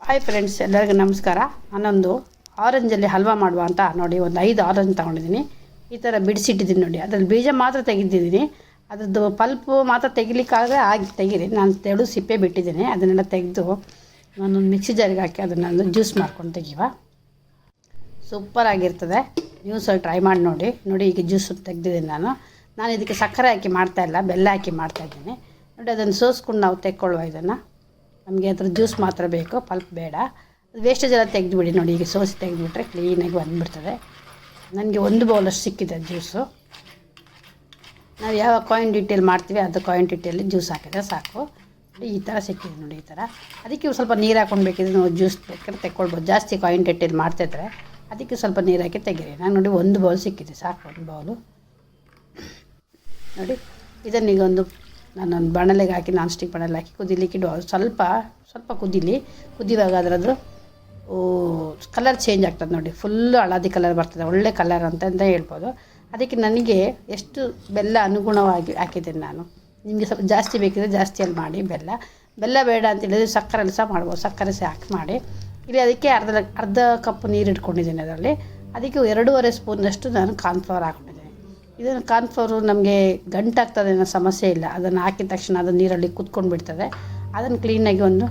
Hi friends, ಎಲ್ಲರಿಗೂ ನಮಸ್ಕಾರ. ನಾನೊಂದು ಆರೆಂಜಲ್ಲಿ ಹಲ್ವಾ ಮಾಡುವ ಅಂತ ನೋಡಿ ಒಂದು 5 ಆರೆಂಜ್ ತೊಗೊಂಡಿದ್ದೀನಿ. ಈ ಥರ ಬಿಡಿಸಿಟ್ಟಿದ್ದೀನಿ ನೋಡಿ. ಅದರಲ್ಲಿ ಬೀಜ ಮಾತ್ರ ತೆಗೆದಿದ್ದೀನಿ. ಅದರದ್ದು ಪಲ್ಪು ಮಾತ್ರ ತೆಗಿಲಿಕ್ಕಾಗದೆ ತೆಗೀರಿ. ನಾನು ತೆಳು ಸಿಪ್ಪೆ ಬಿಟ್ಟಿದ್ದೀನಿ. ಅದನ್ನೆಲ್ಲ ತೆಗೆದು ನಾನೊಂದು ಮಿಕ್ಸಿ ಜಾರಿಗೆ ಹಾಕಿ ಅದನ್ನೊಂದು ಜ್ಯೂಸ್ ಮಾಡ್ಕೊಂಡು ತೆಗಿವ. ಸೂಪರಾಗಿರ್ತದೆ. ನೀವು ಸ್ವಲ್ಪ ಟ್ರೈ ಮಾಡಿ ನೋಡಿ. ಈಗ ಜ್ಯೂಸ್ ತೆಗೆದಿದ್ದೀನಿ ನಾನು ಇದಕ್ಕೆ ಸಕ್ಕರೆ ಹಾಕಿ ಮಾಡ್ತಾಯಿಲ್ಲ, ಬೆಲ್ಲ ಹಾಕಿ ಮಾಡ್ತಾಯಿದ್ದೀನಿ ನೋಡಿ. ಅದನ್ನು ಸೋಸ್ಕೊಂಡು ನಾವು ತೆಕ್ಕೊಳ್ಳುವ. ಇದನ್ನು ನಮಗೆ ಅದ್ರ ಜ್ಯೂಸ್ ಮಾತ್ರ ಬೇಕು, ಪಲ್ಪ್ ಬೇಡ. ಅದು ವೇಸ್ಟೇಜ್ ಎಲ್ಲ ತೆಗೆದುಬಿಡಿ ನೋಡಿ. ಈಗ ಸೋಸಿ ತೆಗೆದುಬಿಟ್ರೆ ಕ್ಲೀನಾಗಿ ಬಂದುಬಿಡ್ತದೆ. ನನಗೆ 1 ಬೌಲಷ್ಟು ಸಿಕ್ಕಿದೆ ಜ್ಯೂಸು. ನಾವು ಯಾವ ಕ್ವಾಂಟಿಟಿಯಲ್ಲಿ ಮಾಡ್ತೀವಿ ಅದು ಕ್ವಾಂಟಿಟಿಯಲ್ಲಿ ಜ್ಯೂಸ್ ಹಾಕಿದ್ರೆ ಸಾಕು. ಈ ಥರ ಸಿಕ್ಕಿದೆ ನೋಡಿ. ಈ ಥರ ಅದಕ್ಕೆ ಸ್ವಲ್ಪ ನೀರು ಹಾಕ್ಕೊಂಡು ಬೇಕಿದ್ರೆ ನಾವು ಜ್ಯೂಸ್ ಬೇಕಾದ್ರೆ ತೆಕ್ಕೊಳ್ಬೋದು. ಜಾಸ್ತಿ ಕ್ವಾಂಟಿಟಿಯಲ್ಲಿ ಮಾಡ್ತಿದ್ರೆ ಅದಕ್ಕೆ ಸ್ವಲ್ಪ ನೀರು ಹಾಕಿ ತೆಗೀರಿ. ನಾನು ನೋಡಿ 1 ಬೌಲ್ ಸಿಕ್ಕಿದೆ, ಸಾಕು 1 ಬೌಲು ನೋಡಿ. ಇದನ್ನೀಗ ನಾನೊಂದು ಬಾಣಲೆಗೆ ಹಾಕಿ, ನಾನ್ ಸ್ಟಿಕ್ ಬಾಣಲೆ ಹಾಕಿ ಕುದಿಲಿಕ್ಕೆ ಇಡುವ. ಸ್ವಲ್ಪ ಕುದಿಯುವಾಗ ಅದರದ್ದು ಕಲರ್ ಚೇಂಜ್ ಆಗ್ತದೆ ನೋಡಿ. ಫುಲ್ಲು ಹಳದಿ ಕಲರ್ ಬರ್ತದೆ, ಒಳ್ಳೆ ಕಲರ್ ಅಂತ ಹೇಳ್ಬೋದು. ಅದಕ್ಕೆ ನನಗೆ ಎಷ್ಟು ಬೆಲ್ಲ ಅನುಗುಣವಾಗಿ ಹಾಕಿದ್ದೀನಿ ನಾನು. ನಿಮಗೆ ಸ್ವಲ್ಪ ಜಾಸ್ತಿ ಬೇಕಿದ್ರೆ ಜಾಸ್ತಿಯಲ್ಲಿ ಮಾಡಿ. ಬೆಲ್ಲ ಬೇಡ ಅಂತ ಹೇಳಿದ್ರೆ ಸಕ್ಕರೆಯಲ್ಲಿ ಸಹ ಮಾಡ್ಬೋದು. ಸಕ್ಕರೆ ಸಹ ಹಾಕಿ ಮಾಡಿ. ಇಲ್ಲಿ ಅದಕ್ಕೆ ಅರ್ಧ ಕಪ್ ನೀರು ಇಟ್ಕೊಂಡಿದ್ದೀನಿ. ಅದರಲ್ಲಿ ಅದಕ್ಕೆ 2.5 ಸ್ಪೂನಷ್ಟು ನಾನು ಕಾರ್ನ್ಫ್ಲವರ್ ಹಾಕ್ಕೊಂಡಿದ್ದೀನಿ. ಇದನ್ನು ಕಾರ್ನ್ಫ್ಲವರು ನಮಗೆ ಗಂಟಾಗ್ತದೆ ಅನ್ನೋ ಸಮಸ್ಯೆ ಇಲ್ಲ. ಅದನ್ನು ಹಾಕಿದ ತಕ್ಷಣ ಅದು ನೀರಲ್ಲಿ ಕುತ್ಕೊಂಡು ಬಿಡ್ತದೆ. ಅದನ್ನು ಕ್ಲೀನಾಗಿ ಒಂದು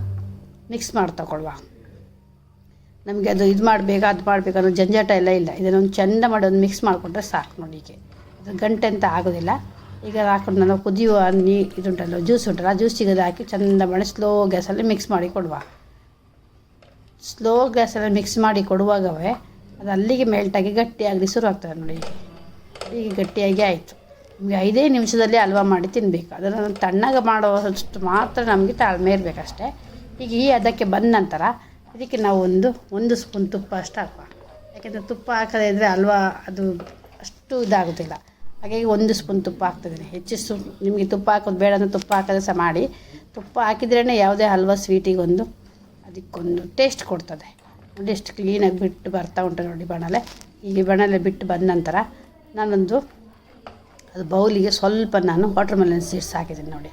ಮಿಕ್ಸ್ ಮಾಡಿ ತಗೊಳ್ಳುವ. ನಮಗೆ ಅದು ಇದು ಮಾಡಬೇಕು ಅದು ಮಾಡಬೇಕು ಅನ್ನೋ ಜಂಜಾಟ ಎಲ್ಲ ಇಲ್ಲ. ಇದನ್ನೊಂದು ಚೆಂದ ಮಾಡಿ ಒಂದು ಮಿಕ್ಸ್ ಮಾಡಿಕೊಂಡ್ರೆ ಸಾಕು ನೋಡಿ. ಹೀಗೆ ಅದು ಗಂಟೆ ಅಂತ ಆಗೋದಿಲ್ಲ. ಈಗ ಹಾಕೊಂಡು ನಾವು ಕುದಿಯುವ ಇದುಂಟಲ್ಲ, ಜ್ಯೂಸ್ ಉಂಟಲ್ಲ, ಜ್ಯೂಸ್ ಸಿಗೋದು ಹಾಕಿ ಚೆಂದ ಮಾಡಿ ಸ್ಲೋ ಗ್ಯಾಸಲ್ಲಿ ಮಿಕ್ಸ್ ಮಾಡಿ ಕೊಡುವ. ಸ್ಲೋ ಗ್ಯಾಸಲ್ಲಿ ಮಿಕ್ಸ್ ಮಾಡಿ ಕೊಡುವಾಗವೇ ಅದು ಅಲ್ಲಿಗೆ ಮೆಲ್ಟಾಗಿ ಗಟ್ಟಿಯಾಗಲಿ ಶುರು ಆಗ್ತದೆ ನೋಡಿ. ಈಗ ಗಟ್ಟಿಯಾಗಿ ಆಯಿತು. ನಿಮಗೆ 5 ನಿಮಿಷದಲ್ಲಿ ಹಲ್ವಾ ಮಾಡಿ ತಿನ್ನಬೇಕು. ಅದನ್ನು ತಣ್ಣಗೆ ಮಾಡೋಷ್ಟು ಮಾತ್ರ ನಮಗೆ ತಾಳ್ಮೆ ಇರಬೇಕಷ್ಟೇ. ಈಗ ಅದಕ್ಕೆ ಬಂದ ನಂತರ ಇದಕ್ಕೆ ನಾವು ಒಂದು ಸ್ಪೂನ್ ತುಪ್ಪ ಅಷ್ಟು ಹಾಕುವ. ಯಾಕೆಂದರೆ ತುಪ್ಪ ಹಾಕದೇ ಇದ್ದರೆ ಹಲ್ವಾ ಅದು ಅಷ್ಟು ಇದಾಗೋದಿಲ್ಲ. ಹಾಗಾಗಿ 1 ಸ್ಪೂನ್ ತುಪ್ಪ ಹಾಕ್ತಿದ್ದೀನಿ. ಹೆಚ್ಚು ನಿಮಗೆ ತುಪ್ಪ ಹಾಕೋದು ಬೇಡ ಅಂದರೆ ತುಪ್ಪ ಹಾಕೋದು ಸಹ ಮಾಡಿ. ತುಪ್ಪ ಹಾಕಿದ್ರೇ ಯಾವುದೇ ಹಲ್ವಾ ಸ್ವೀಟಿಗೆ ಅದಕ್ಕೊಂದು ಟೇಸ್ಟ್ ಕೊಡ್ತದೆ ನೋಡಿ. ಎಷ್ಟು ಕ್ಲೀನಾಗಿ ಬಿಟ್ಟು ಬರ್ತಾ ಉಂಟು ನೋಡಿ ಬಾಣಲೆ. ಈಗ ಬಾಣಲೆ ಬಿಟ್ಟು ಬಂದ ನಂತರ ಅದು ಬೌಲಿಗೆ ಸ್ವಲ್ಪ ನಾನು ವಾಟರ್ ಮೆಲನ್ ಸೀಡ್ಸ್ ಹಾಕಿದ್ದೀನಿ ನೋಡಿ.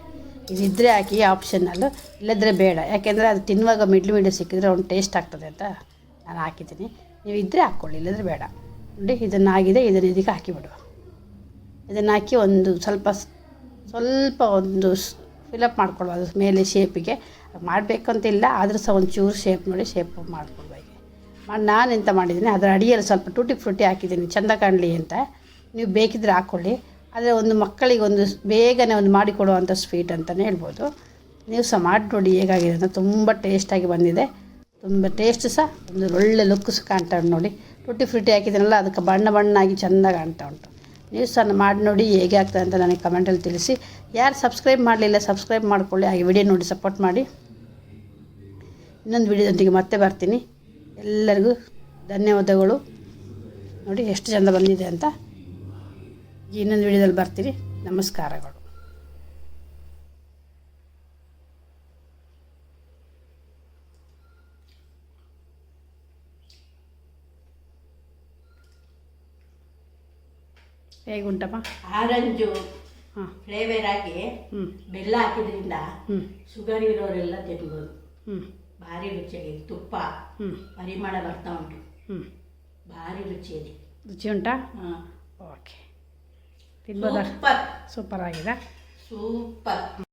ಇದಿದ್ದರೆ ಹಾಕಿ, ಆಪ್ಷನಲ್ಲು, ಇಲ್ಲದ್ರೆ ಬೇಡ. ಯಾಕೆಂದರೆ ಅದು ತಿನ್ನುವಾಗ ಮಿಡ್ಲು ಸಿಕ್ಕಿದ್ರೆ ಒಂದು ಟೇಸ್ಟ್ ಆಗ್ತದೆ ಅಂತ ನಾನು ಹಾಕಿದ್ದೀನಿ. ನೀವು ಇದ್ದರೆ ಹಾಕ್ಕೊಳ್ಳಿ, ಇಲ್ಲದ್ರೆ ಬೇಡ ನೋಡಿ. ಇದನ್ನಾಗಿದೆ, ಇದನ್ನು ಇದಕ್ಕೆ ಹಾಕಿಬಿಡುವ. ಇದನ್ನು ಹಾಕಿ ಸ್ವಲ್ಪ ಫಿಲಪ್ ಮಾಡ್ಕೊಳ್ಬೋದು. ಅದು ಮೇಲೆ ಶೇಪಿಗೆ ಮಾಡಬೇಕಂತಿಲ್ಲ, ಆದರೂ ಸಹ ಒಂಚೂರು ಶೇಪ್ ನೋಡಿ, ಶೇಪ್ ಮಾಡ್ಕೊಳ್ಬೇಕು. ನಾನು ಎಂತ ಮಾಡಿದ್ದೀನಿ, ಅದರ ಅಡಿಯಲ್ಲಿ ಸ್ವಲ್ಪ ಟೂಟಿ ಫ್ರೂಟಿ ಹಾಕಿದ್ದೀನಿ ಚೆಂದ ಕಾಣಲಿ ಅಂತ. ನೀವು ಬೇಕಿದ್ರೆ ಹಾಕ್ಕೊಳ್ಳಿ. ಆದರೆ ಮಕ್ಕಳಿಗೆ ಬೇಗನೆ ಮಾಡಿಕೊಡುವಂಥ ಸ್ವೀಟ್ ಅಂತಲೇ ಹೇಳ್ಬೋದು. ನೀವು ಸಹ ಮಾಡಿ ನೋಡಿ ಹೇಗಾಗಿದೆ ಅಂತ. ತುಂಬ ಟೇಸ್ಟಾಗಿ ಬಂದಿದೆ. ತುಂಬ ಟೇಸ್ಟ್ ಸಹ ಒಳ್ಳೆ ಲುಕ್ ಸಹ ಕಾಣ್ತಾ ಉಂಟು ನೋಡಿ. ಟೂಟಿ ಫ್ರೂಟಿ ಹಾಕಿದ್ದೀನಲ್ಲ, ಅದಕ್ಕೆ ಬಣ್ಣಾಗಿ ಚೆಂದ ಕಾಣ್ತಾ ಉಂಟು. ನೀವು ಸಹ ಮಾಡಿ ನೋಡಿ ಹೇಗೆ ಆಗ್ತದೆ ಅಂತ ನನಗೆ ಕಮೆಂಟಲ್ಲಿ ತಿಳಿಸಿ. ಯಾರು ಸಬ್ಸ್ಕ್ರೈಬ್ ಮಾಡಲಿಲ್ಲ ಸಬ್ಸ್ಕ್ರೈಬ್ ಮಾಡಿಕೊಳ್ಳಿ. ಹಾಗೆ ವಿಡಿಯೋ ನೋಡಿ ಸಪೋರ್ಟ್ ಮಾಡಿ. ಇನ್ನೊಂದು ವಿಡಿಯೋದೊಂದಿಗೆ ಮತ್ತೆ ಬರ್ತೀನಿ. ಎಲ್ಲರಿಗೂ ಧನ್ಯವಾದಗಳು. ನೋಡಿ ಎಷ್ಟು ಚೆಂದ ಬಂದಿದೆ ಅಂತ. ಇನ್ನೊಂದು ವಿಡಿಯೋದಲ್ಲಿ ಬರ್ತೀನಿ. ನಮಸ್ಕಾರಗಳು. ಹೇಗುಂಟಮ್ಮ? ಆರೆಂಜು ಫ್ಲೇವರ್ ಆಗಿ ಬೆಲ್ಲ ಹಾಕಿದ್ರಿಂದ ಶುಗರ್ ಇರೋರೆಲ್ಲ ತಿನ್ಬೋದು. ಭಾರಿ ರುಚಿಯಾಗಿದೆ. ತುಪ್ಪ ಪರಿಮಳ ಬರ್ತಾ ಉಂಟು. ಭಾರಿ ರುಚಿಯಾಗಿದೆ. ರುಚಿ ಉಂಟಾ? ಓಕೆ, ತಿನ್ಬೋದಾ? ಸೂಪರ್ ಸೂಪರ್ ಆಗಿದೆ. ಸೂಪರ್.